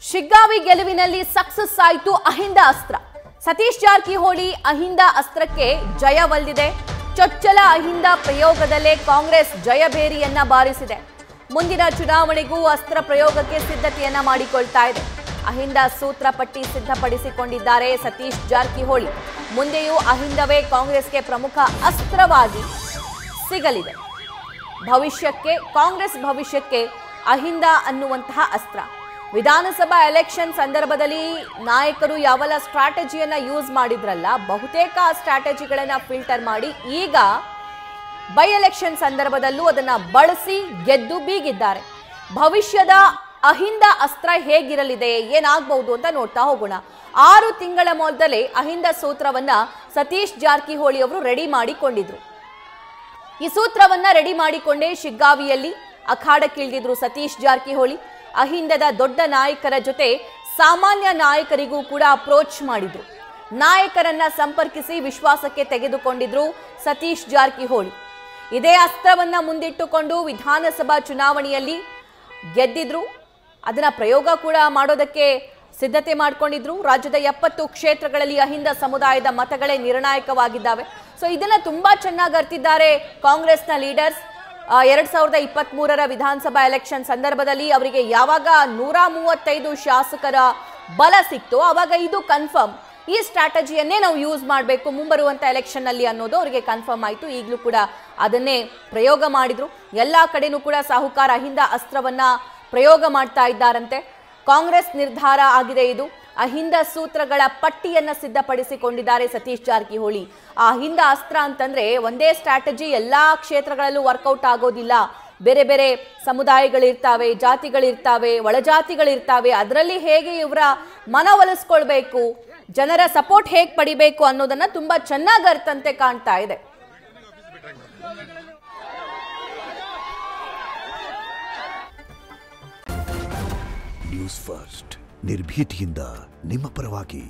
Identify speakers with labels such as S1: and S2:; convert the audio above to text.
S1: Shiggavi ಗೆಲುವಿನಲ್ಲಿ success ಆಯಿತು ಅಹಿಂದ ಅಸ್ತ್ರ. ಸತೀಶ್ ಜಾರಕಿಹೊಳಿ ಅಹಿಂದ ಅಸ್ತ್ರಕ್ಕೆ ಜಯ ಒಲಿದಿದೆ. ಚೊಚ್ಚಲ ಅಹಿಂದ ಪ್ರಯೋಗದಲ್ಲೇ ಕಾಂಗ್ರೆಸ್ ಜಯಭೇರಿಯನ್ನ ಬಾರಿಸಿದೆ. ಮುಂದಿನ ಚುನಾವಣೆಗೂ ಅಸ್ತ್ರ ಪ್ರಯೋಗಕ್ಕೆ ಸಿದ್ಧತೆಯನ್ನ ಮಾಡಿಕೊಳ್ತಾ ಇದೆ. ಅಹಿಂದ ಸೂತ್ರ ಪಟ್ಟಿ ಸಿದ್ಧಪಡಿಸಿಕೊಂಡಿದ್ದಾರೆ ಸತೀಶ್ ಜಾರಕಿಹೊಳಿ. ಮುಂದೆಯೂ ಅಹಿಂದವೇ ಕಾಂಗ್ರೆಸ್ಗೆ ಪ್ರಮುಖ ಅಸ್ತ್ರವಾಗಿ ಸಿಗಲಿದೆ. ಕಾಂಗ್ರೆಸ್ ಭವಿಷ್ಯಕ್ಕೆ ಅಹಿಂದ ಅನ್ನುವಂತಹ ಅಸ್ತ್ರ. ವಿಧಾನಸಭಾ ಎಲೆಕ್ಷನ್ ಸಂದರ್ಭದಲ್ಲಿ ನಾಯಕರು ಯಾವೆಲ್ಲ ಸ್ಟ್ರಾಟಜಿಯನ್ನ ಯೂಸ್ ಮಾಡಿದ್ರಲ್ಲ, ಬಹುತೇಕ ಆ ಸ್ಟ್ರಾಟಜಿಗಳನ್ನ ಫಿಲ್ಟರ್ ಮಾಡಿ ಈಗ ಬೈ ಎಲೆಕ್ಷನ್ ಸಂದರ್ಭದಲ್ಲೂ ಅದನ್ನ ಬಳಸಿ ಗೆದ್ದು ಬೀಗಿದ್ದಾರೆ. ಭವಿಷ್ಯದ ಅಹಿಂದ ಅಸ್ತ್ರ ಹೇಗಿರಲಿದೆ, ಏನಾಗಬಹುದು ಅಂತ ನೋಡ್ತಾ ಹೋಗೋಣ. 6 ತಿಂಗಳ ಮೊದಲೇ ಅಹಿಂದ ಸೂತ್ರವನ್ನ ಸತೀಶ್ ಜಾರಕಿಹೊಳಿ ಅವರು ರೆಡಿ ಮಾಡಿಕೊಂಡಿದ್ರು. ಈ ಸೂತ್ರವನ್ನ ರೆಡಿ ಮಾಡಿಕೊಂಡೇ ಶಿಗ್ಗಾವಿಯಲ್ಲಿ ಅಖಾಡಕ್ಕಿಳಿದಿದ್ರು ಸತೀಶ್ ಜಾರಕಿಹೊಳಿ. ಅಹಿಂದದ ದೊಡ್ಡ ನಾಯಕರ ಜೊತೆ ಸಾಮಾನ್ಯ ನಾಯಕರಿಗೂ ಕೂಡ ಅಪ್ರೋಚ್ ಮಾಡಿದ್ರು. ನಾಯಕರನ್ನ ಸಂಪರ್ಕಿಸಿ ವಿಶ್ವಾಸಕ್ಕೆ ತೆಗೆದುಕೊಂಡಿದ್ರು ಸತೀಶ್ ಜಾರಕಿಹೊಳಿ. ಇದೇ ಅಸ್ತ್ರವನ್ನ ಮುಂದಿಟ್ಟುಕೊಂಡು ವಿಧಾನಸಭಾ ಚುನಾವಣೆಯಲ್ಲಿ ಗೆದ್ದಿದ್ರು. ಅದನ್ನ ಪ್ರಯೋಗ ಕೂಡ ಮಾಡೋದಕ್ಕೆ ಸಿದ್ಧತೆ ಮಾಡಿಕೊಂಡಿದ್ರು. ರಾಜ್ಯದ 70 ಕ್ಷೇತ್ರಗಳಲ್ಲಿ ಅಹಿಂದ ಸಮುದಾಯದ ಮತಗಳೇ ನಿರ್ಣಾಯಕವಾಗಿದ್ದಾವೆ. ಸೊ ಇದನ್ನ ತುಂಬಾ ಚೆನ್ನಾಗಿ ಅರ್ತಿದ್ದಾರೆ ಕಾಂಗ್ರೆಸ್ನ ಲೀಡರ್ಸ್. 2023ರ ವಿಧಾನಸಭಾ ಎಲೆಕ್ಷನ್ ಸಂದರ್ಭದಲ್ಲಿ ಅವರಿಗೆ ಯಾವಾಗ 135 ಶಾಸಕರ ಬಲ ಸಿಕ್ತೋ ಆವಾಗ ಇದು ಕನ್ಫರ್ಮ್, ಈ ಸ್ಟ್ರಾಟಜಿಯನ್ನೇ ನಾವು ಯೂಸ್ ಮಾಡಬೇಕು ಮುಂಬರುವಂತ ಎಲೆಕ್ಷನ್ ನಲ್ಲಿ ಅನ್ನೋದು ಅವರಿಗೆ ಕನ್ಫರ್ಮ್ ಆಯಿತು. ಈಗಲೂ ಕೂಡ ಅದನ್ನೇ ಪ್ರಯೋಗ ಮಾಡಿದ್ರು. ಎಲ್ಲಾ ಕಡೆನೂ ಕೂಡ ಸಾಹುಕಾರ ಅಹಿಂದ ಅಸ್ತ್ರವನ್ನ ಪ್ರಯೋಗ ಮಾಡ್ತಾ ಇದ್ದಾರಂತೆ. ಕಾಂಗ್ರೆಸ್ ನಿರ್ಧಾರ ಆಗಿದೆ. ಇದು ಅಹಿಂದ ಸೂತ್ರಗಳ ಪಟ್ಟಿಯನ್ನ ಸಿದ್ಧಪಡಿಸಿಕೊಂಡಿದ್ದಾರೆ ಸತೀಶ್ ಜಾರಕಿಹೊಳಿ. ಆ ಅಹಿಂದ ಅಸ್ತ್ರ ಅಂತಂದ್ರೆ ಒಂದೇ ಸ್ಟ್ರಾಟಜಿ ಎಲ್ಲಾ ಕ್ಷೇತ್ರಗಳಲ್ಲೂ ವರ್ಕೌಟ್ ಆಗೋದಿಲ್ಲ. ಬೇರೆ ಬೇರೆ ಸಮುದಾಯಗಳಿರ್ತಾವೆ, ಜಾತಿಗಳಿರ್ತಾವೆ, ಒಳಜಾತಿಗಳಿರ್ತಾವೆ. ಅದರಲ್ಲಿ ಹೇಗೆ ಇವರ ಮನವೊಲಿಸ್ಕೊಳ್ಬೇಕು, ಜನರ ಸಪೋರ್ಟ್ ಹೇಗೆ ಪಡಿಬೇಕು ಅನ್ನೋದನ್ನ ತುಂಬಾ ಚೆನ್ನಾಗಿ ಅರ್ಥಂತೆ ಕಾಣ್ತಾ ಇದೆ.
S2: ನ್ಯೂಸ್ ಫಸ್ಟ್ ನಿರ್ಭೀತಿಯಿಂದ ನಿಮ್ಮ ಪರವಾಗಿ.